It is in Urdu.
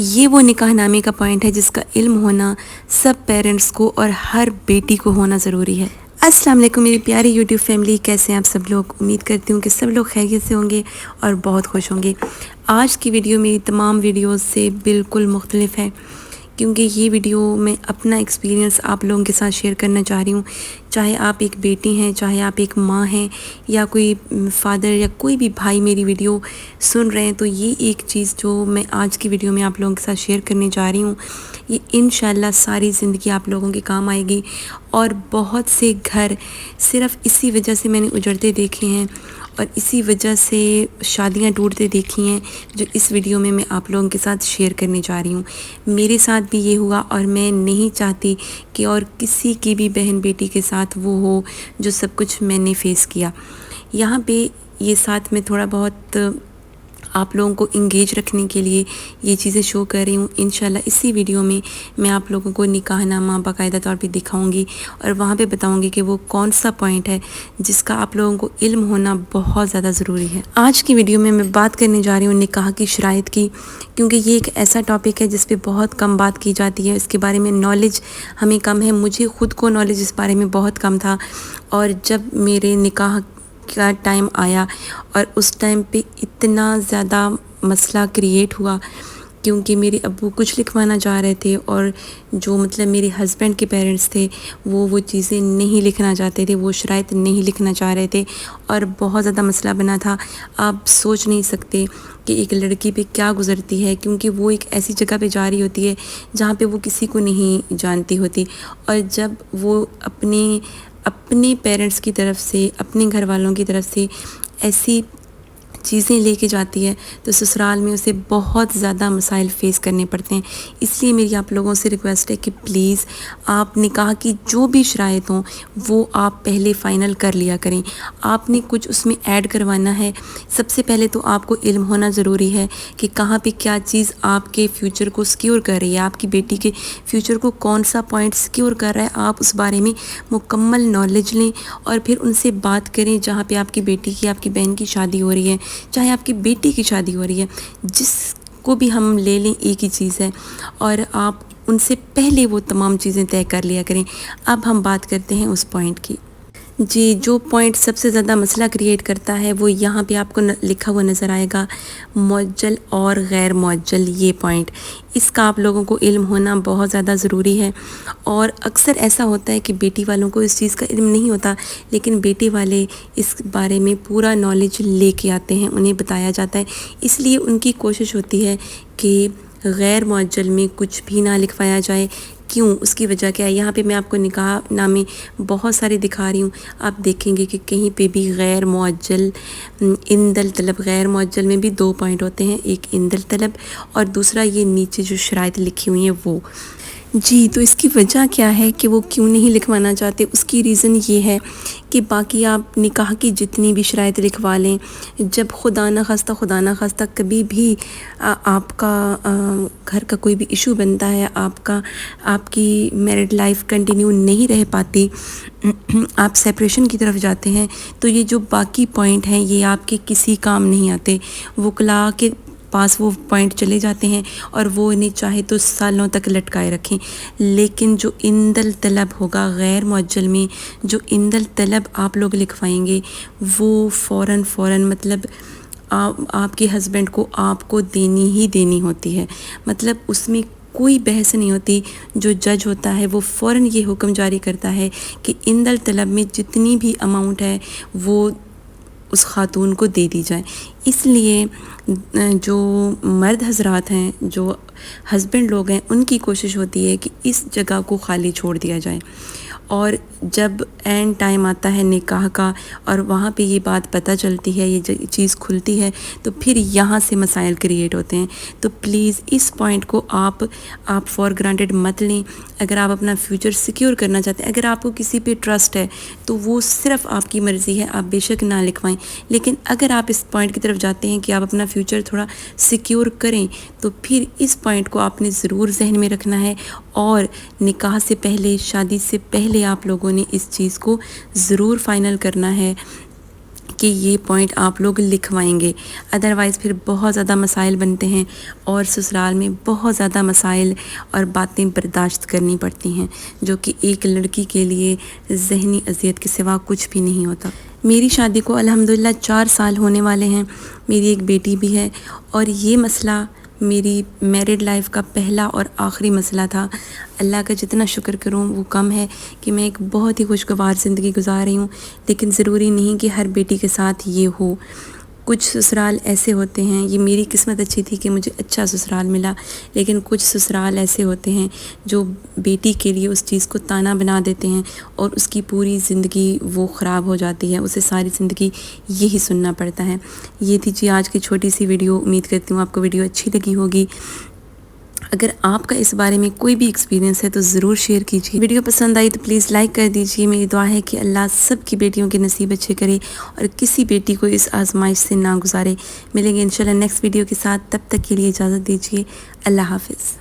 یہ وہ نکاح نامے کا پوائنٹ ہے جس کا علم ہونا سب پیرنٹس کو اور ہر بیٹی کو ہونا ضروری ہے۔ السلام علیکم میری پیاری یوٹیوب فیملی، کیسے ہیں آپ سب لوگ؟ امید کرتی ہوں کہ سب لوگ خیریت سے ہوں گے اور بہت خوش ہوں گے۔ آج کی ویڈیو میری تمام ویڈیوز سے بالکل مختلف ہے، کیونکہ یہ ویڈیو میں اپنا ایکسپیرینس آپ لوگوں کے ساتھ شیئر کرنا چاہ رہی ہوں۔ چاہے آپ ایک بیٹی ہیں، چاہے آپ ایک ماں ہیں، یا کوئی فادر یا کوئی بھی بھائی میری ویڈیو سن رہے ہیں، تو یہ ایک چیز جو میں آج کی ویڈیو میں آپ لوگوں کے ساتھ شیئر کرنے جا رہی ہوں، یہ انشاءاللہ ساری زندگی آپ لوگوں کے کام آئے گی۔ اور بہت سے گھر صرف اسی وجہ سے میں نے اجڑتے دیکھے ہیں اور اسی وجہ سے شادیاں ٹوٹتے دیکھی ہیں، جو اس ویڈیو میں آپ لوگوں کے ساتھ شیئر کرنے جا رہی ہوں۔ میرے ساتھ بھی یہ ہوا اور میں نہیں چاہتی کہ اور کسی کی بھی بہن بیٹی کے ساتھ وہ ہو جو سب کچھ میں نے فیس کیا۔ یہاں پہ یہ ساتھ میں تھوڑا بہت آپ لوگوں کو انگیج رکھنے کے لیے یہ چیزیں شو کر رہی ہوں۔ انشاءاللہ اسی ویڈیو میں آپ لوگوں کو نکاح نامہ باقاعدہ طور پہ دکھاؤں گی اور وہاں پہ بتاؤں گی کہ وہ کون سا پوائنٹ ہے جس کا آپ لوگوں کو علم ہونا بہت زیادہ ضروری ہے۔ آج کی ویڈیو میں بات کرنے جا رہی ہوں نکاح کی شرائط کی، کیونکہ یہ ایک ایسا ٹاپک ہے جس پہ بہت کم بات کی جاتی ہے، اس کے بارے میں نالج ہمیں کم ہے۔ مجھے خود کو نالج اس بارے میں بہت کم تھا، اور جب میرے نکاح کا ٹائم آیا اور اس ٹائم پہ اتنا زیادہ مسئلہ کریٹ ہوا، کیونکہ میرے ابو کچھ لکھوانا چاہ رہے تھے اور جو میرے ہسبینڈ کے پیرنٹس تھے وہ چیزیں نہیں لکھنا چاہتے تھے، وہ شرائط نہیں لکھنا چاہ رہے تھے، اور بہت زیادہ مسئلہ بنا تھا۔ آپ سوچ نہیں سکتے کہ ایک لڑکی پہ کیا گزرتی ہے، کیونکہ وہ ایک ایسی جگہ پہ جا رہی ہوتی ہے جہاں پہ وہ کسی کو نہیں جانتی ہوتی، اور جب وہ اپنے پیرنٹس کی طرف سے، اپنے گھر والوں کی طرف سے ایسی چیزیں لے کے جاتی ہے تو سسرال میں اسے بہت زیادہ مسائل فیس کرنے پڑتے ہیں۔ اس لیے میری آپ لوگوں سے ریکویسٹ ہے کہ پلیز آپ نکاح کی جو بھی شرائط ہوں وہ آپ پہلے فائنل کر لیا کریں۔ آپ نے کچھ اس میں ایڈ کروانا ہے، سب سے پہلے تو آپ کو علم ہونا ضروری ہے کہ کہاں پہ کیا چیز آپ کے فیوچر کو سیکیور کر رہی ہے، آپ کی بیٹی کے فیوچر کو کون سا پوائنٹ سیکیور کر رہا ہے۔ آپ اس بارے میں مکمل نالج لیں اور پھر ان سے بات کریں جہاں پہ آپ کی بیٹی کی، آپ کی بہن کی شادی ہو رہی ہے، چاہے آپ کی بیٹی کی شادی ہو رہی ہے، جس کو بھی ہم لے لیں ایک ہی چیز ہے، اور آپ ان سے پہلے وہ تمام چیزیں طے کر لیا کریں۔ اب ہم بات کرتے ہیں اس پوائنٹ کی۔ جی، جو پوائنٹ سب سے زیادہ مسئلہ کریٹ کرتا ہے وہ یہاں پہ آپ کو لکھا ہوا نظر آئے گا، معجل اور غیر معجل۔ یہ پوائنٹ، اس کا آپ لوگوں کو علم ہونا بہت زیادہ ضروری ہے، اور اکثر ایسا ہوتا ہے کہ بیٹی والوں کو اس چیز کا علم نہیں ہوتا، لیکن بیٹی والے اس بارے میں پورا نالج لے کے آتے ہیں، انہیں بتایا جاتا ہے، اس لیے ان کی کوشش ہوتی ہے کہ غیر معجل میں کچھ بھی نہ لکھوایا جائے۔ کیوں؟ اس کی وجہ کیا ہے؟ یہاں پہ میں آپ کو نکاح نامے بہت سارے دکھا رہی ہوں، آپ دیکھیں گے کہ کہیں پہ بھی غیر معجل، اندل طلب، غیر معجل میں بھی دو پوائنٹ ہوتے ہیں، ایک اندل طلب اور دوسرا یہ نیچے جو شرائط لکھی ہوئی ہیں وہ۔ جی، تو اس کی وجہ کیا ہے کہ وہ کیوں نہیں لکھوانا چاہتے؟ اس کی ریزن یہ ہے کہ باقی آپ نکاح کی جتنی بھی شرائط لکھوا لیں، جب خدا نخواستہ کبھی بھی آپ کا گھر کا کوئی بھی ایشو بنتا ہے، آپ کی میرڈ لائف کنٹینیو نہیں رہ پاتی، آپ سیپریشن کی طرف جاتے ہیں، تو یہ جو باقی پوائنٹ ہیں یہ آپ کے کسی کام نہیں آتے۔ وکلاء کے پاس وہ پوائنٹ چلے جاتے ہیں اور وہ انہیں چاہے تو سالوں تک لٹکائے رکھیں، لیکن جو اندل طلب ہوگا غیر معجل میں، جو اندل طلب آپ لوگ لکھوائیں گے وہ فوراً مطلب آپ کے ہسبینڈ کو آپ کو دینی ہی دینی ہوتی ہے، مطلب اس میں کوئی بحث نہیں ہوتی۔ جو جج ہوتا ہے وہ فوراً یہ حکم جاری کرتا ہے کہ اندل طلب میں جتنی بھی اماؤنٹ ہے وہ اس خاتون کو دے دی جائے۔ اس لیے جو مرد حضرات ہیں، جو ہسبینڈ لوگ ہیں، ان کی کوشش ہوتی ہے کہ اس جگہ کو خالی چھوڑ دیا جائے، اور جب اینڈ ٹائم آتا ہے نکاح کا اور وہاں پہ یہ بات پتہ چلتی ہے، یہ چیز کھلتی ہے، تو پھر یہاں سے مسائل کریٹ ہوتے ہیں۔ تو پلیز اس پوائنٹ کو آپ فار گرانٹیڈ مت لیں۔ اگر آپ اپنا فیوچر سیکیور کرنا چاہتے ہیں، اگر آپ کو کسی پہ ٹرسٹ ہے تو وہ صرف آپ کی مرضی ہے، آپ بے شک نہ لکھوائیں، لیکن اگر آپ اس پوائنٹ کی طرف جاتے ہیں کہ آپ اپنا فیوچر تھوڑا سیکیور کریں تو پھر اس پوائنٹ کو آپ نے ضرور ذہن میں رکھنا ہے، اور نکاح سے پہلے، شادی سے پہلے آپ لوگوں نے اس چیز کو ضرور فائنل کرنا ہے کہ یہ پوائنٹ آپ لوگ لکھوائیں گے، ادروائز پھر بہت زیادہ مسائل بنتے ہیں اور سسرال میں بہت زیادہ مسائل اور باتیں برداشت کرنی پڑتی ہیں، جو کہ ایک لڑکی کے لیے ذہنی اذیت کے سوا کچھ بھی نہیں ہوتا۔ میری شادی کو الحمدللہ 4 سال ہونے والے ہیں، میری ایک بیٹی بھی ہے، اور یہ مسئلہ میری میرڈ لائف کا پہلا اور آخری مسئلہ تھا۔ اللہ کا جتنا شکر کروں وہ کم ہے کہ میں ایک بہت ہی خوشگوار زندگی گزار رہی ہوں، لیکن ضروری نہیں کہ ہر بیٹی کے ساتھ یہ ہو۔ کچھ سسرال ایسے ہوتے ہیں، یہ میری قسمت اچھی تھی کہ مجھے اچھا سسرال ملا، لیکن کچھ سسرال ایسے ہوتے ہیں جو بیٹی کے لیے اس چیز کو تانا بنا دیتے ہیں اور اس کی پوری زندگی وہ خراب ہو جاتی ہے، اسے ساری زندگی یہی سننا پڑتا ہے۔ یہ تھی جی آج کی چھوٹی سی ویڈیو، امید کرتی ہوں آپ کو ویڈیو اچھی لگی ہوگی۔ اگر آپ کا اس بارے میں کوئی بھی ایکسپیرینس ہے تو ضرور شیئر کیجیے۔ ویڈیو پسند آئی تو پلیز لائک کر دیجیے۔ میری دعا ہے کہ اللہ سب کی بیٹیوں کے نصیب اچھے کرے اور کسی بیٹی کو اس آزمائش سے نہ گزارے۔ ملیں گے انشاءاللہ نیکسٹ ویڈیو کے ساتھ، تب تک کے لیے اجازت دیجیے۔ اللہ حافظ۔